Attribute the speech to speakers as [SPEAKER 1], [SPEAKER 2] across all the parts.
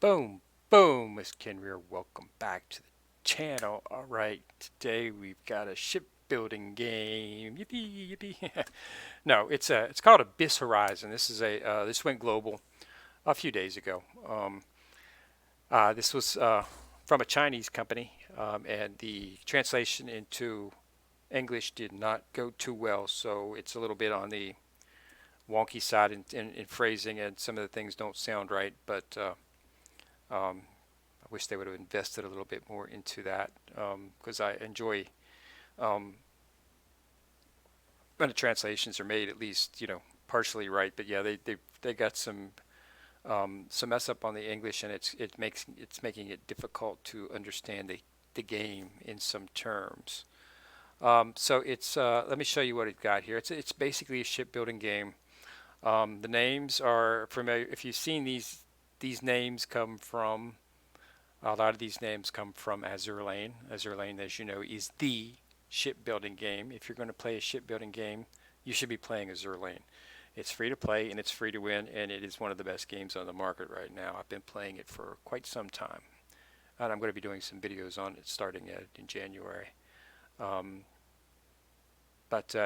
[SPEAKER 1] Boom, boom, Miss Kenrear. Welcome back to the channel. All right, today we've got a shipbuilding game. Yippee, yippee. No, it's called Abyss Horizon. This went global a few days ago. This was from a Chinese company, and the translation into English did not go too well, so it's a little bit on the wonky side in phrasing, and some of the things don't sound right, but I wish they would have invested a little bit more into that because I enjoy um, when the translations are made at least partially right. But yeah, they got some mess up on the English, and it's making it difficult to understand the game in some terms. So it's let me show you what it got here. It's basically a shipbuilding game. The names are familiar. If you've seen these names come from a lot of these names come from Azure Lane. Azure Lane, as you know, is the shipbuilding game. If you're going to play a shipbuilding game, you should be playing Azure Lane. It's free to play and it's free to win, and it is one of the best games on the market right now. I've been playing it for quite some time, and I'm going to be doing some videos on it starting in January. Um,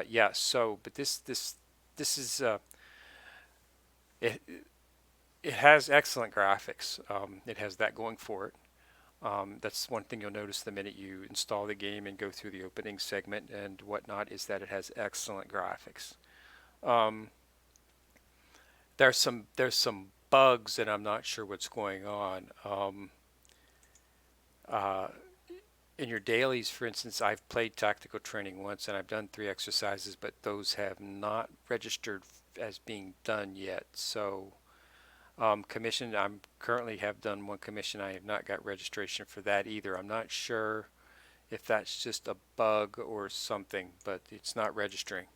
[SPEAKER 1] yeah, but this is it. It has excellent graphics. It has that going for it. That's one thing you'll notice the minute you install the game and go through the opening segment and whatnot is that it has excellent graphics. Um, there's some bugs and I'm not sure what's going on. Uh, in your dailies, for instance, I've played tactical training once and I've done 3 exercises, but those have not registered as being done yet. So commission, I'm currently have done one commission. I have not got registration for that either. I'm not sure if that's just a bug or something, but it's not registering.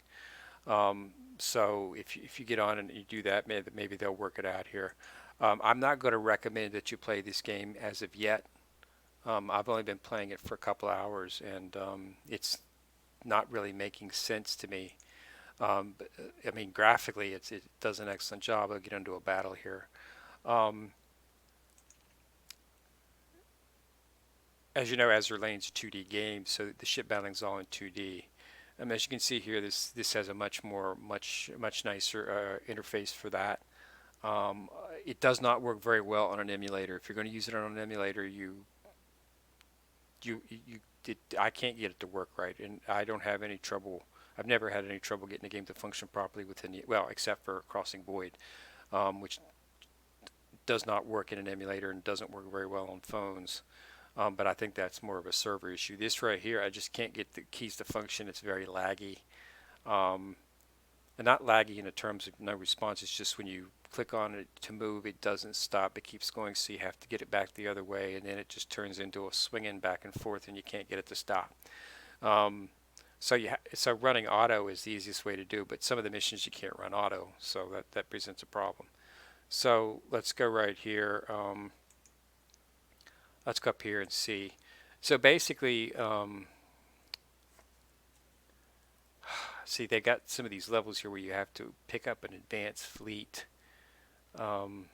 [SPEAKER 1] So if you get on and you do that, maybe they'll work it out here. I'm not going to recommend that you play this game as of yet. I've only been playing it for a couple of hours, and it's not really making sense to me. But, I mean, graphically, it does an excellent job. I'll get into a battle here. Um, as you know, Azure Lane's a 2D game, so the ship battling's all in 2D. As you can see here, this has a much nicer interface for that. Um, it does not work very well on an emulator. If you're going to use it on an emulator, I can't get it to work right, and I don't have any trouble. I've never had any trouble getting the game to function properly within well, except for Crossing Void, which does not work in an emulator and doesn't work very well on phones. But I think that's more of a server issue. This right here, I just can't get the keys to function. It's very laggy. Um, and not laggy in the terms of no response. It's just when you click on it to move, it doesn't stop. It keeps going, so you have to get it back the other way, and then it just turns into a swinging back and forth, and you can't get it to stop. Um, so running auto is the easiest way to do, but some of the missions you can't run auto, so that presents a problem. So let's go right here. Let's go up here and see. So basically, see, they got some of these levels here where you have to pick up an advanced fleet. Um,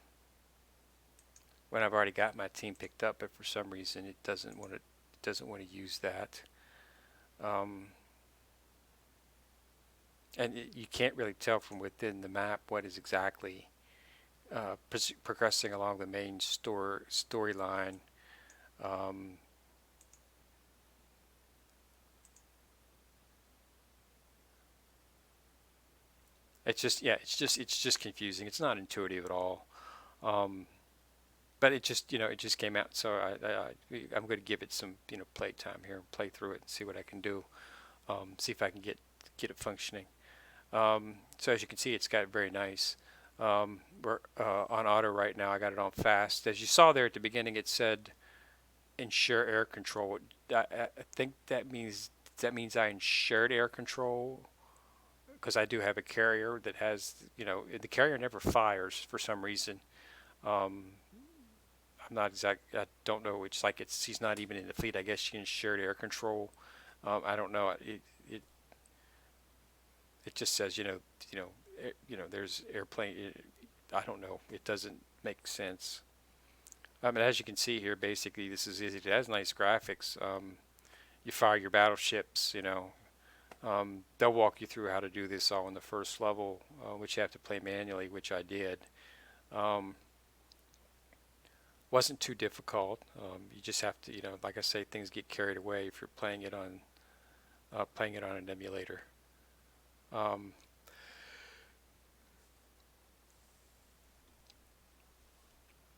[SPEAKER 1] when I've already got my team picked up, but for some reason it doesn't want to use that. Um, and you can't really tell from within the map what is exactly progressing along the main storyline. Um, it's just confusing. It's not intuitive at all. Um, but it just came out, so I'm going to give it some play time here and play through it and see what I can do. See if I can get it functioning. So as you can see, it's got very nice. We're on auto right now. I got it on fast. As you saw there at the beginning, it said ensure air control. I think that means I ensured air control because I do have a carrier that has, the carrier never fires for some reason. Um, I'm not exact. I don't know. It's like he's not even in the fleet. I guess she ensured air control. I don't know. It just says there's airplane. I don't know. It doesn't make sense. I mean, as you can see here, basically this is easy. It has nice graphics. You fire your battleships, they'll walk you through how to do this all in the first level, which you have to play manually, which I did. Um, wasn't too difficult. You just have to, like I say, things get carried away if you're playing it on an emulator. Um,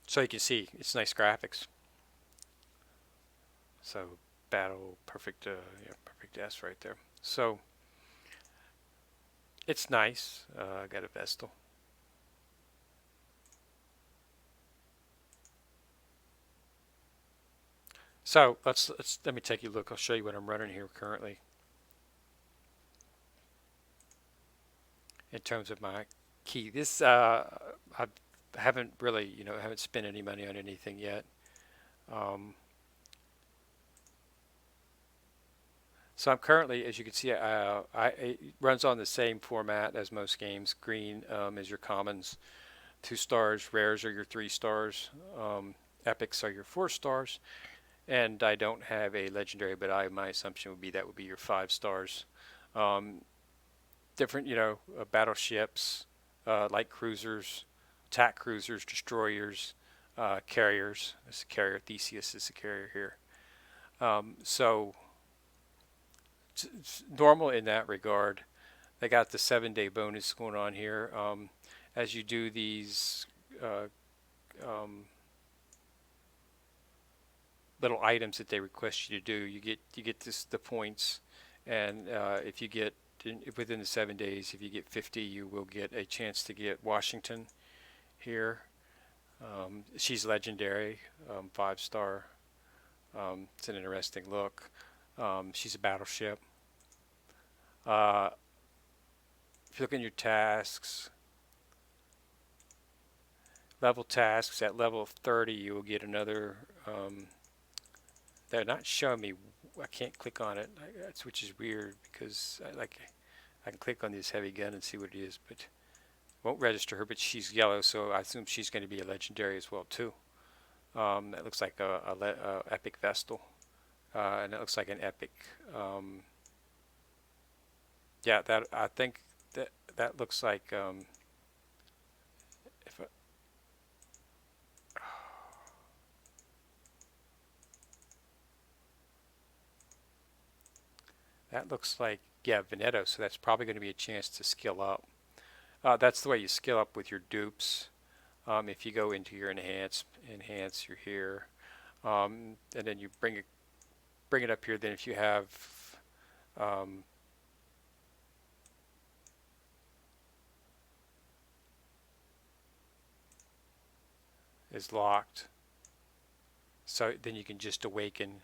[SPEAKER 1] so you can see it's nice graphics. So battle perfect, perfect S right there. So it's nice. I got a Vestal. So let me take you a look. I'll show you what I'm running here currently in terms of my key. This I haven't really haven't spent any money on anything yet. Um, so I'm currently, as you can see, it runs on the same format as most games. Green is your commons, 2 stars. Rares are your 3 stars. Epics are your 4 stars. And I don't have a legendary, but my assumption would be that would be your 5 stars. Um, Different, battleships, light cruisers, attack cruisers, destroyers, carriers. This is a carrier. Theseus is a carrier here. So it's normal in that regard. They got the 7-day bonus going on here. As you do these uh, um, little items that they request you to do, you get the points, and if you get within the 7 days, if you get 50, you will get a chance to get Washington here. She's legendary, 5 star. It's an interesting look. She's a battleship. Uh, if you look in your tasks, level tasks at level 30, you will get another. They're not showing me. I can't click on it. That's which is weird because I can click on this heavy gun and see what it is, but won't register her. But she's yellow, so I assume she's going to be a legendary as well too. That looks like a epic Vestal, and it looks like an epic. Um, yeah, that I think that looks like if I, that looks like, yeah, Veneto. So that's probably going to be a chance to skill up. That's the way you skill up with your dupes. If you go into your enhance, you're here, and then you bring it up here. Then if you have um, is locked, so then you can just awaken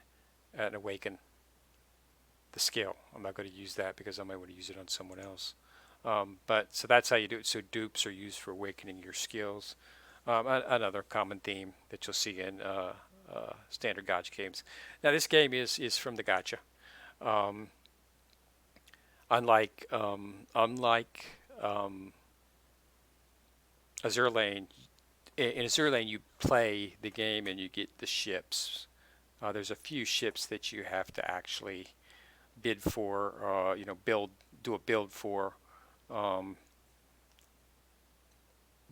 [SPEAKER 1] the skill. I'm not going to use that because I might want to use it on someone else. But so that's how you do it. So dupes are used for awakening your skills. Another common theme that you'll see in standard gotcha games. Now this game is from the gotcha. Um, unlike Azure Lane, in Azure Lane you play the game and you get the ships. There's a few ships that you have to actually bid for, do a build for. Um,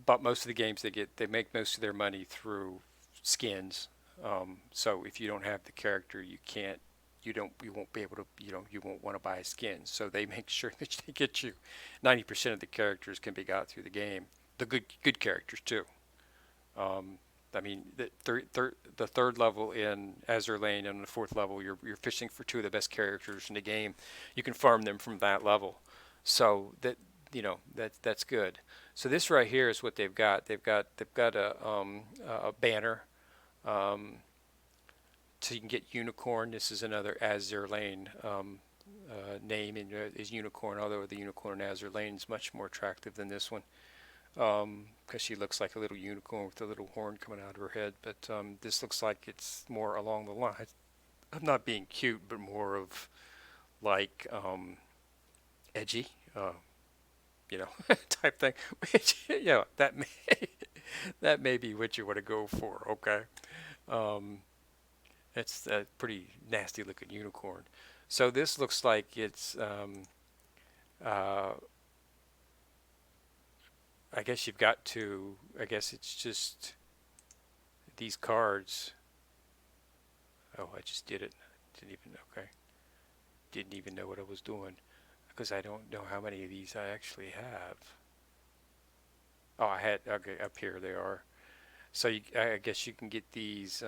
[SPEAKER 1] but most of the games they make most of their money through skins. So if you don't have the character, you won't be able to, you won't want to buy a skin. So they make sure that they get you 90% of the characters can be got through the game. The good characters too. Um, I mean, the third level in Azure Lane and the fourth level, you're fishing for two of the best characters in the game. You can farm them from that level, so that's good. So this right here is what they've got. They've got a banner, um, so you can get unicorn. This is another Azure Lane name, and is unicorn. Although the unicorn in Azure Lane is much more attractive than this one because she looks like a little unicorn with a little horn coming out of her head. But this looks like it's more along the lines of not being cute, but more of like edgy, type thing. Which that may That may be what you want to go for. Okay. Um, it's a pretty nasty looking unicorn. So this looks like it's, uh, I guess you've got to, I guess it's just these cards. Oh, I just did it. Didn't even, okay. Didn't even know what I was doing because I don't know how many of these I actually have. Oh, I had, okay, up here they are. So I guess you can get these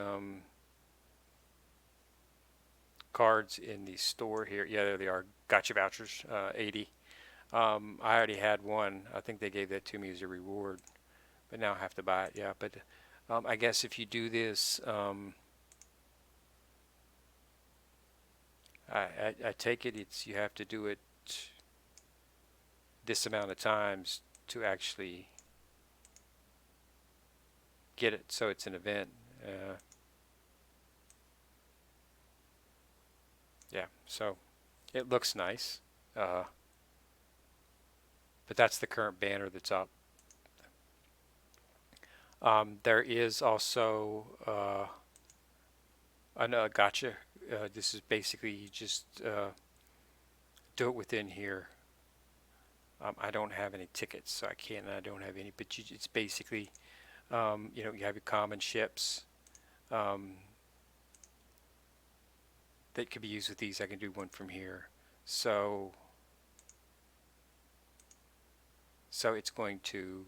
[SPEAKER 1] cards in the store here. Yeah, there they are. Gotcha vouchers, 80. I already had one. I think they gave that to me as a reward, but now I have to buy it. Yeah, but I guess if you do this, I take it it's you have to do it this amount of times to actually get it. So it's an event. Yeah, so it looks nice. Uh, but that's the current banner that's up. There is also a gotcha. This is basically you just do it within here. I don't have any tickets, so I can't. I don't have any. But it's basically, you have your common ships um, that could be used with these. I can do one from here. So, so it's going to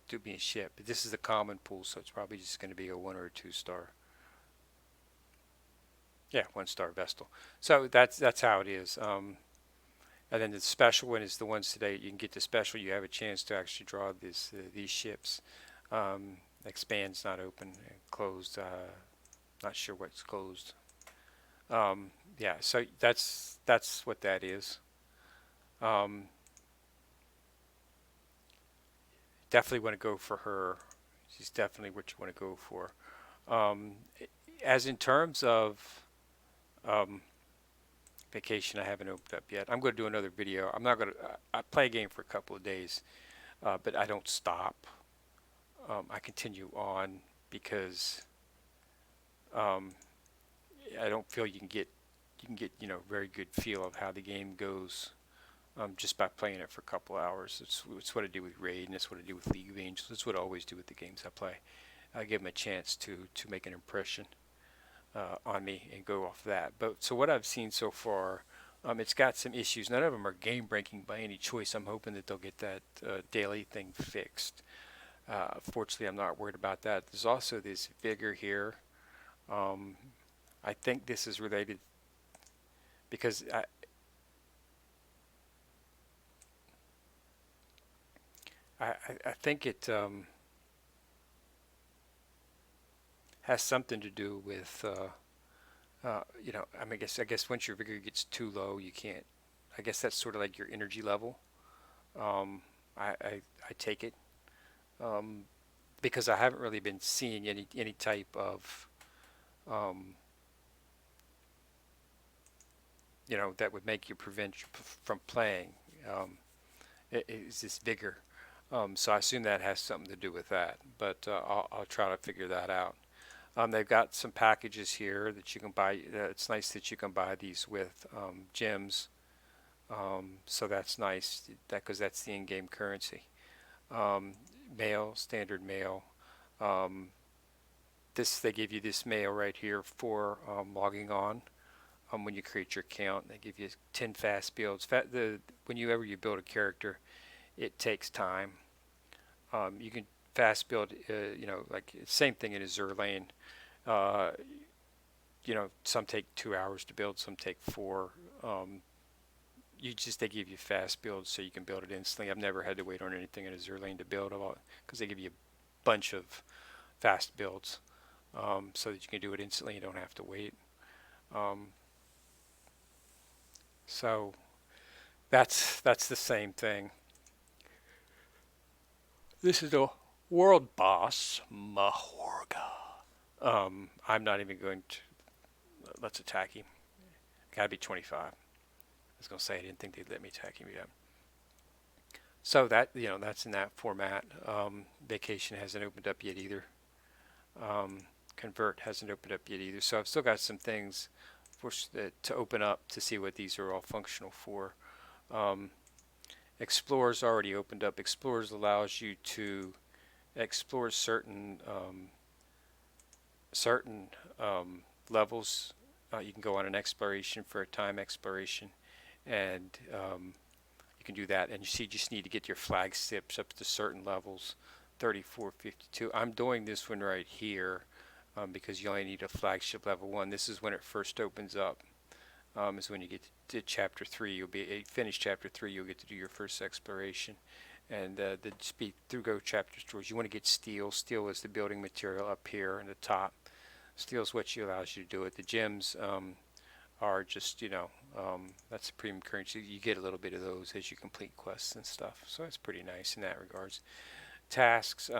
[SPEAKER 1] do me a ship. But this is a common pool, so it's probably just going to be a 1 or 2 star. Yeah, 1 star Vestal. So that's how it is. And then the special one is the ones today. You can get the special. You have a chance to actually draw these ships. Expand's not open, closed. Not sure what's closed. Yeah, so that's what that is. Um, Definitely want to go for her. She's definitely what you want to go for. Um, as in terms of um, vacation, I haven't opened up yet. I'm going to do another video. I'm not going to. I play a game for a couple of days, but I don't stop. I continue on because um, I don't feel you can get very good feel of how the game goes just by playing it for a couple of hours. It's what I do with Raid, and it's what I do with League of Angels. It's what I always do with the games I play. I give them a chance to make an impression on me and go off that. But so what I've seen so far, it's got some issues. None of them are game breaking by any choice. I'm hoping that they'll get that daily thing fixed. Fortunately, I'm not worried about that. There's also this vigor here. Um, I think this is related because I think it has something to do with I mean, I guess once your vigor gets too low, you can't. I guess that's sort of like your energy level. Um, I take it um, because I haven't really been seeing any type of um, that would make you prevent you from playing. Um, is this vigor? So I assume that has something to do with that, but I'll try to figure that out. They've got some packages here that you can buy. It's nice that you can buy these with gems. So that's nice because that's the in-game currency. Um, Mail, standard mail. Um, this they give you this mail right here for logging on. When you create your account, they give you 10 fast builds. Whenever you build a character, it takes time. You can fast build, like same thing in Azure Lane. Uh, some take 2 hours to build, some take four. They give you fast builds so you can build it instantly. I've never had to wait on anything in Azure Lane to build because they give you a bunch of fast builds so that you can do it instantly. You don't have to wait. Um, so that's the same thing. This is the world boss, Mahorga. I'm not even going to. Let's attack him. Gotta be 25. I was gonna say I didn't think they'd let me attack him yet. So that, that's in that format. Vacation hasn't opened up yet either. Convert hasn't opened up yet either. So I've still got some things to open up to see what these are all functional for. Um, Explorer's already opened up. Explorer's allows you to explore certain levels. You can go on an exploration for a time exploration, and you can do that. And you just need to get your flagships up to certain levels, 34, 52. I'm doing this one right here because you only need a flagship level 1. This is when it first opens up. Is when you get to chapter 3. You'll be finish chapter 3. You'll get to do your first exploration, and the speed through go chapter stores. You want to get steel. Steel is the building material up here in the top. Steel is what allows you to do it. The gems are just that's a premium currency. You get a little bit of those as you complete quests and stuff. So it's pretty nice in that regards. Tasks.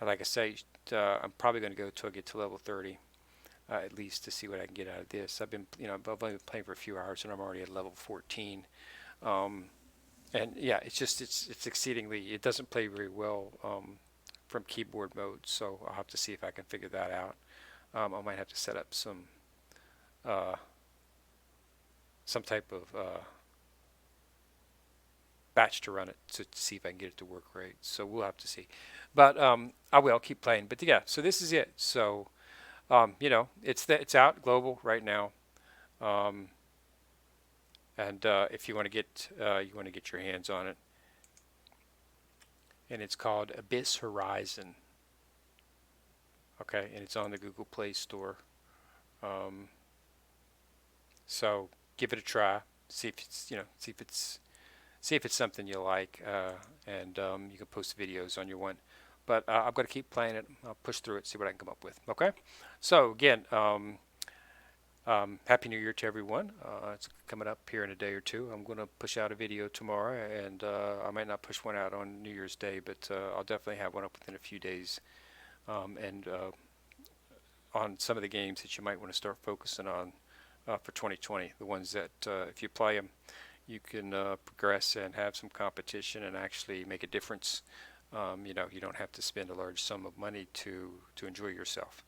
[SPEAKER 1] Like I say, I'm probably going to go till I get to level 30. At least to see what I can get out of this. I've only been playing for a few hours and I'm already at level 14. And yeah, it's exceedingly, it doesn't play very well from keyboard mode, so I'll have to see if I can figure that out. I might have to set up some type of batch to run it to see if I can get it to work right. So we'll have to see. But I will keep playing. But yeah, so this is it. So it's out global right now, and if you want to get your hands on it, and it's called Abyss Horizon. Okay, and it's on the Google Play Store. So give it a try. See if it's something you like, and you can post videos on your one. But I've got to keep playing it. I'll push through it, see what I can come up with. Okay? So, again, Happy New Year to everyone. It's coming up here in a day or two. I'm going to push out a video tomorrow, and I might not push one out on New Year's Day, but I'll definitely have one up within a few days. And on some of the games that you might want to start focusing on for 2020, the ones that if you play them, you can progress and have some competition and actually make a difference. You don't have to spend a large sum of money to enjoy yourself.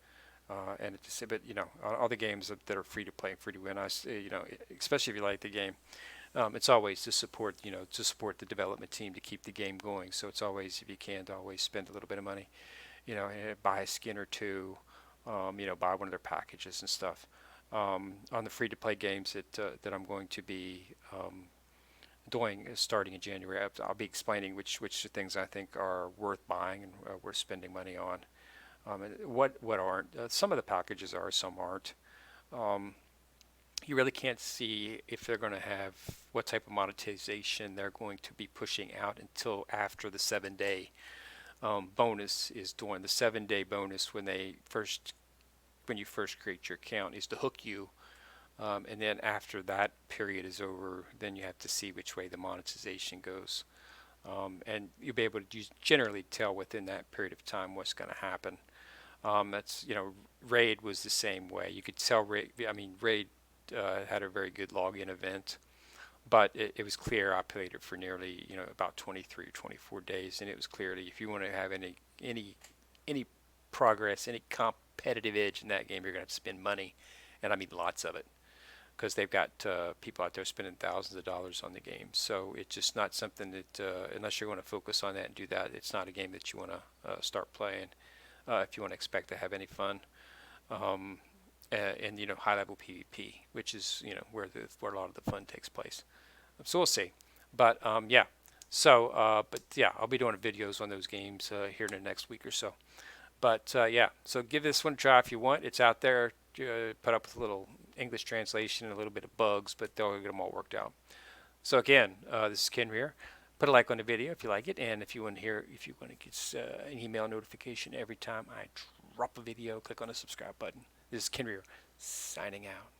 [SPEAKER 1] And but all the games that are free to play and free to win, especially if you like the game, it's always to support the development team to keep the game going. So it's always, if you can, to always spend a little bit of money, and buy a skin or two, buy one of their packages and stuff. On the free to play games that I'm going to be doing starting in January, I'll be explaining which things I think are worth buying and worth spending money on. And what aren't. Some of the packages are, some aren't. You really can't see if they're going to have what type of monetization they're going to be pushing out until after the 7-day bonus is doing. The 7-day bonus when you first create your account is to hook you. And then after that period is over, then you have to see which way the monetization goes. And you'll be able to generally tell within that period of time what's going to happen. That's Raid was the same way. You could tell Raid had a very good login event, but it was clear. I played it for nearly about 23 or 24 days, and it was clearly, if you want to have any progress, any competitive edge in that game, you're going to have to spend money, and I mean lots of it, because they've got people out there spending thousands of dollars on the game. So it's just not something that, unless you're going to focus on that and do that, it's not a game that you want to start playing if you want to expect to have any fun. And high level PvP, which is where a lot of the fun takes place. So we'll see. But yeah. So but yeah, I'll be doing videos on those games here in the next week or so. But yeah, so give this one a try if you want. It's out there. Put up with a little English translation and a little bit of bugs, but they'll get them all worked out. So again, this is Ken here. Put a like on the video if you like it, and if you want to get an email notification every time I drop a video, click on the subscribe button. This is Ken Rear, signing out.